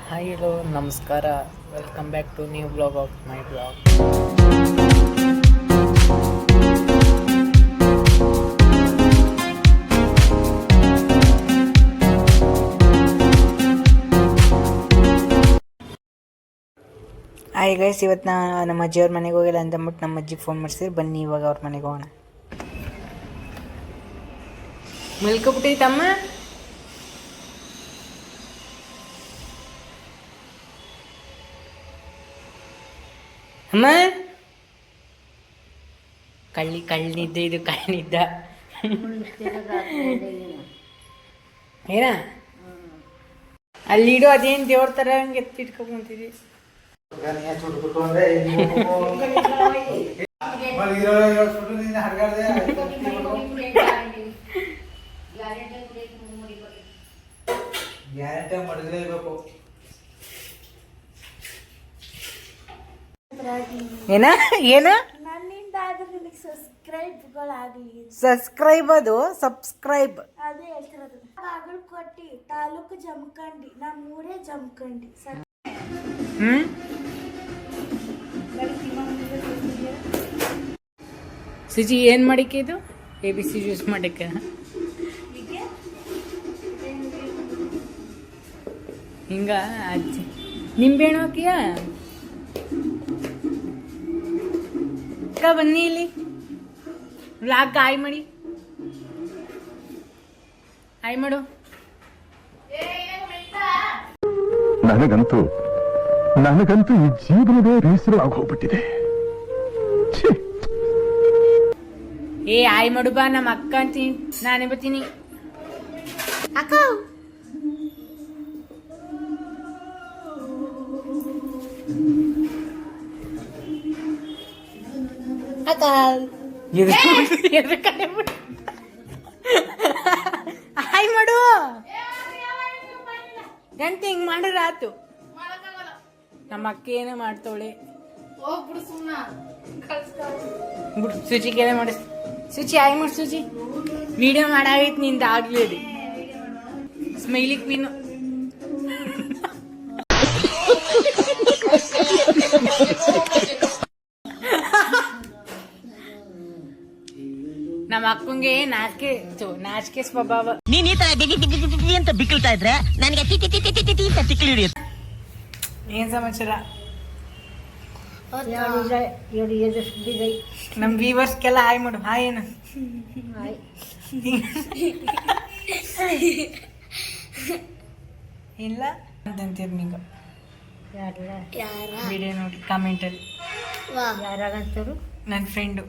Hi hello ನಮಸ್ಕಾರ, welcome back to new blog of my blog. Hi guys, ಇವತ್ತು ನಮ್ಮ ಅಜ್ಜಿಯವ್ರ ಮನೆಗೆ ಹೋಗಿಲ್ಲ ಅಂತಂದ್ಬಿಟ್ಟು ನಮ್ಮ ಅಜ್ಜಿ ಫೋನ್ ಮಾಡಿಸಿದ್ರು, ಬನ್ನಿ ಇವಾಗ ಅವ್ರ ಮನೆಗೆ ಹೋಗೋಣ. ಮಲ್ಕೊಬಿಟ್ಟೈತಮ್ಮ. ಅಮ್ಮ ಕಳ್ಳಿದ್ದ ಇದು ಕಳ್ಳಿದ್ದ ಏನ ಅಲ್ಲಿಡು, ಅದೇನು ದೇವ್ರ ಥರ ಹಂಗೆ ಎತ್ತಿಟ್ಕೊಂತಿದ್ವಿ. ಏನ ಏನ ಸಬ್ಸ್ಕ್ರೈಬ್, ಅದು ಸಬ್ಸ್ಕ್ರೈಬ್ ಅದೇ ಹೇಳ್ತಿರೋದು. ಬಾಗಲಕೋಟೆ ತಾಲೂಕು ಜಮಖಂಡಿ, ನಮ್ಮೂರೇ ಜಮಖಂಡಿ. ಸುಜಿ ಏನ್ ಮಾಡಿಕೆ ಇದು ABC ಜ್ಯೂಸ್ ಮಾಡಕ್ಕೆ? ಹಿಂಗ ಅಜ್ಜಿ ನಿಂಬೆಹಣ್ಣು ಹಾಕಿಯ? ಬನ್ನಿ ಇಲ್ಲಿ ವ್ಲಾಗ್ ಆಯ್ ಮಾಡಿ, ಆಯ್ ಮಾಡು. ನನಗಂತೂ ಈ ಜೀವನವೇ ಬೇಸರ ಆಗೋಗ್ಬಿಟ್ಟಿದೆ. ಏ ಆಯ್ ಮಾಡು ಬಾ, ನಮ್ಮ ಅಕ್ಕ ಅಂತೀನಿ, ನಾನೇ ಬರ್ತೀನಿ. ಅಕ್ಕ ಅಕ್ಕ ಹಾಯ್ ಮಾಡು ಗಂಟೆ ಹಿಂಗ್ ಮಾಡಿದ್ರೆ ಆತು. ನಮ್ಮ ಅಕ್ಕ ಏನೇ ಮಾಡ್ತಾವಳೆ, ಬಿಡು ಸುಚಿಗೆ ಏನೇ ಮಾಡಿಸ್. ಸುಚಿ ಹಾಯ್ ಮಾಡಿ ಸುಚಿ, ವಿಡಿಯೋ ಮಾಡಾಗೈತಿ ನಿಂದ ಆಗ್ಲಿ. ಅದು ಸ್ಮೈಲಿ ಕ್ವೀನು. ನಮ್ಮ ಅಕ್ಕಂಗೆ ನಾಚಿಕೆ ಸ್ವಭಾವ. ನೀನ್ ಈ ತರ ಅಂತ ಬಿಕ್ಕಳ್ತಾ ಇದ್ರೆ ನನಗೆ ತಿಕ್ಕಲಿ ಹಿಡಿಯುತ್ತೆ. ಏನ್ ಸಮಾಚಾರ? ನಮ್ ವ್ಯೂವರ್ಸ್ಗೆಲ್ಲ ಹಾಯ್ ಮಾಡು. ಹಾಯ್ ಏನು ಇಲ್ಲ ಅಂತಂತೀರಿ ನೀವು ವಿಡಿಯೋ ನೋಡಿ ಕಾಮೆಂಟಲ್ಲಿ. ಯಾರಾಗಂತರು ನನ್ನ ಫ್ರೆಂಡು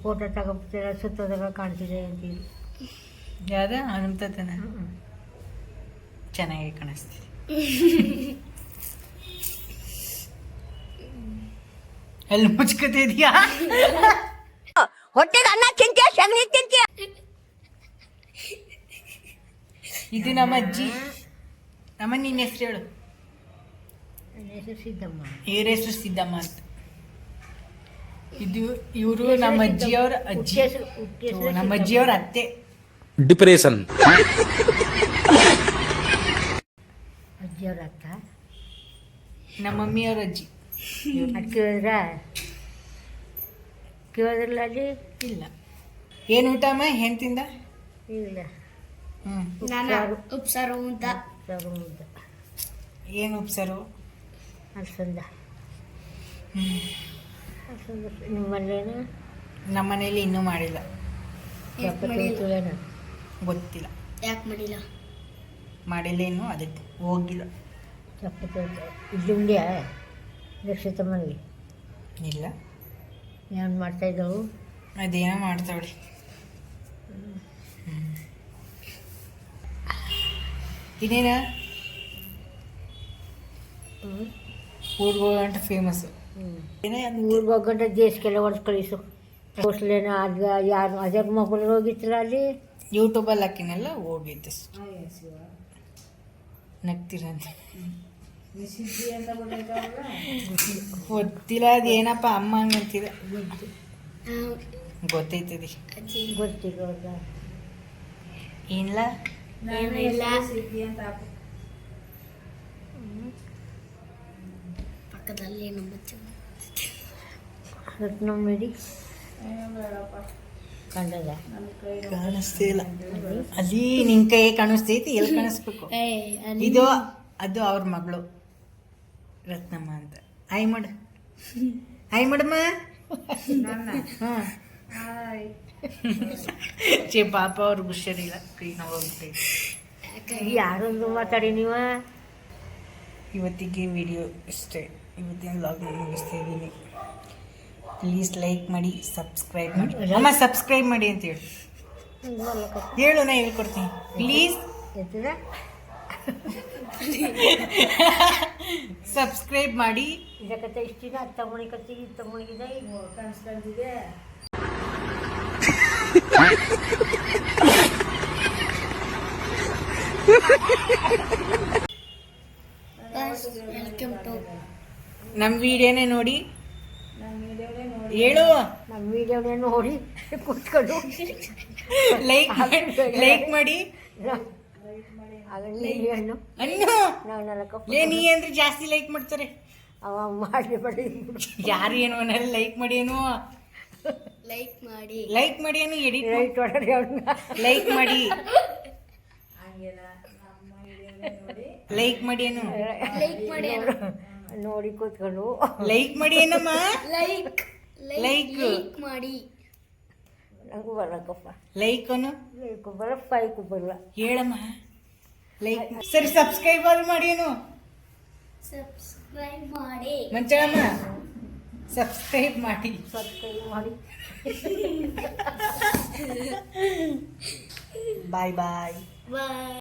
ಫೋಟೋ ತಗೋತೀರ ಸುತ್ತೋದಾಗ ಕಾಣ್ತಿದೆ ಅಂತೀವಿ. ಯಾವ್ದ ಅನುಮತನ ಚೆನ್ನಾಗಿ ಕಾಣಿಸ್ತೀವಿ. ಎಲ್ಲಿ ಮುಚ್ಕತೆ ಇದೆಯಾ? ಹೊಟ್ಟೆಗೆ ಅನ್ನ ತಿಂತೀಯ, ಸಗಣಿ ತಿಂತೀಯ. ಇದು ನಮ್ಮ ಅಜ್ಜಿ. ನಮ್ಮ ನಿನ್ನ ಹೆಸರು ಹೇಳು. ಸಿದ್ದಮ್ಮ. ಇವ್ರ ಹೆಸರು ಸಿದ್ದಮ್ಮ ಅಂತ. ಇದು ಇವರು ನಮ್ಮ ಅಜ್ಜಿಯವ್ರ ಅಜ್ಜಿ, ನಮ್ಮ ಅಜ್ಜಿಯವ್ರ ಅತ್ತೆ. ಡಿಪ್ರೆಷನ್. ಅಜ್ಜಿಯವ್ರ ಅಕ್ಕ, ನಮ್ಮ ಮಮ್ಮಿಯವ್ರ ಅಜ್ಜಿ. ಕೇಳಿದ್ರಲ್ಲ ಅಲ್ಲಿ ಇಲ್ಲ. ಏನು ಊಟ ಅಮ್ಮ ಹೆಂಡ್ತಿಂದ? ಇಲ್ಲ. ಉಪ್ಸಾರು ಮುದ್ದ. ಏನು ಉಪ್ಸಾರು? ಅಲ್ಸಂದ. ನಿಮ್ಮಲ್ಲೇನು? ನಮ್ಮ ಮನೇಲಿ ಇನ್ನೂ ಮಾಡಿಲ್ಲ, ಗೊತ್ತಿಲ್ಲ. ಯಾಕೆ ಮಾಡಿಲ್ಲ? ಮಾಡಿಲ್ಲ ಇನ್ನೂ, ಅದಕ್ಕೆ ಹೋಗಿಲ್ಲ. ಇಲ್ಲಿ ಉಂಡ್ಯಾ ರಕ್ಷಿತಮ್ಮನಿಗೆ? ಇಲ್ಲ. ಏನು ಮಾಡ್ತಾ ಇದ್ದವು? ಅದೇನೋ ಮಾಡ್ತಾವಳಿ. ಇನ್ನೇನ ಊರ್ಗೆ ಹೋಗಂಟ ಫೇಮಸ್ಸು. ಊರಿಗೆ ಹೋಗಂಟ ದೇಶಕ್ಕೆಲ್ಲ ಹೊಡೆದು ಕಳಿಸು. ಹೋಸ್ಲೇನ ಅದು ಯಾರು ಅದ್ರ ಮಕ್ಕಳು ಹೋಗಿತ್ತಲ್ಲ ಅಲ್ಲಿ ಯೂಟ್ಯೂಬಲ್ಲಿ ಹಾಕಿನೆಲ್ಲ ಹೋಗಿದ್ದೆ. ನಗ್ತೀರಂತ ಗೊತ್ತಿಲ್ಲ, ಅದೇನಪ್ಪ ಅಮ್ಮ ಹಂಗಂತೀರ. ಗೊತ್ತೈತದಿ. ಗೊತ್ತಿಲ್ಲ. ಏನಿಲ್ಲ. ರತ್ನ ಮೇಡಿ ಕಂಡದ ಕಾಣಿಸ್ತಾ ಇಲ್ಲ ಅಲ್ಲಿ ನಿನ್ ಕೈ ಕಾಣಿಸ್ತೈತಿ ಎಲ್ಲಿ ಕಾಣಿಸ್ಬೇಕು ಇದು ಅದು ಅವ್ರ ಮಗಳು ರತ್ನಮ್ಮ ಅಂತ ಆಯ್ ಮಾಡು ಆಯ್ ಮಾಡಮ್ಮ ಚೇ ಪಾಪ ಅವ್ರಿಗೆ ಹುಷಾರಿಲ್ಲ ಕೈ ನೋವು ಹೋಗ್ಬಿಟ್ಟೈತಿ ಯಾರೊಂದು ಮಾತಾಡಿ ನೀವ ಇವತ್ತಿಗೆ ವಿಡಿಯೋ ಇಷ್ಟೇ ಇವತ್ತಿನ ವ್ಲಾಗ್ ಮುಗಿಸ್ತಾ ಇದ್ದೀನಿ ಪ್ಲೀಸ್ ಲೈಕ್ ಮಾಡಿ ಸಬ್ಸ್ಕ್ರೈಬ್ ಮಾಡಿ ಅಮ್ಮ ಸಬ್ಸ್ಕ್ರೈಬ್ ಮಾಡಿ ಅಂತ ಹೇಳಿ ಹೇಳು ನಾ ಹೇಳ್ಕೊಡ್ತೀನಿ ಪ್ಲೀಸ್ ಎತ್ತದ ಸಬ್ಸ್ಕ್ರೈಬ್ ಮಾಡಿ ಇದಕ್ಕತ್ತ ಇಷ್ಟಿನ ಅದು ತಗೊಂಡಿಕತ್ತಿ ಇದು ತಗೊಂಡಿದೆ ಕಾಣಿಸ್ಕೊಂಡಿದೆ ನಮ್ಮ ವಿಡಿಯೋನೇ ನೋಡಿ ಹೇಳು ನಮ್ಮ ವಿಡಿಯೋನೇ ನೋಡಿ ಕೂತ್ಕೊಂಡು ಲೈಕ್ ಮಾಡಿ ಆಗ ನೀರು ಹಣ್ಣು ಅನ್ನು ನಾವು ನಾಲ್ಕು ನೀ ಅಂದ್ರೆ ಜಾಸ್ತಿ ಲೈಕ್ ಮಾಡ್ತಾರೆ ಅವ ಮಾಡಿ ಬಡಿ ಯಾರು ಏನು ಅನ್ನಲ್ಲ ಲೈಕ್ ಮಾಡಿ ಏನು ಲೈಕ್ ಮಾಡಿ ಏನು ಎಡಿಟ್ ರೈಟ್ ಹೊಡ್ರಿ ಅವ್ರನ್ನ ಲೈಕ್ ಮಾಡಿ ಲೈಕ್ ಮಾಡಿ ಏನು ನೋಡಿ ಕೂತ್ಕೊಂಡು ಲೈಕ್ ಮಾಡಿ ಏನಮ್ಮ ಲೈಕ್ ಮಾಡಿ ನಂಗೂ ಬರಕಪ್ಪ ಲೈಕ್ ಅನ್ನು ಲೈಕು ಬರ ಫೈಕು ಬರಲ್ಲ ಹೇಳಮ್ಮ ಲೈಕ್ ಸರಿ ಸಬ್ಸ್ಕ್ರೈಬ್ ಮಾಡಿ ಏನು ಮಂಚಮ್ಮ ಸಬ್ಸ್ಕ್ರೈಬ್ ಮಾಡಿ ಸಬ್ಸ್ಕ್ರೈಬ್ ಮಾಡಿ ಬಾಯ್ ಬಾಯ್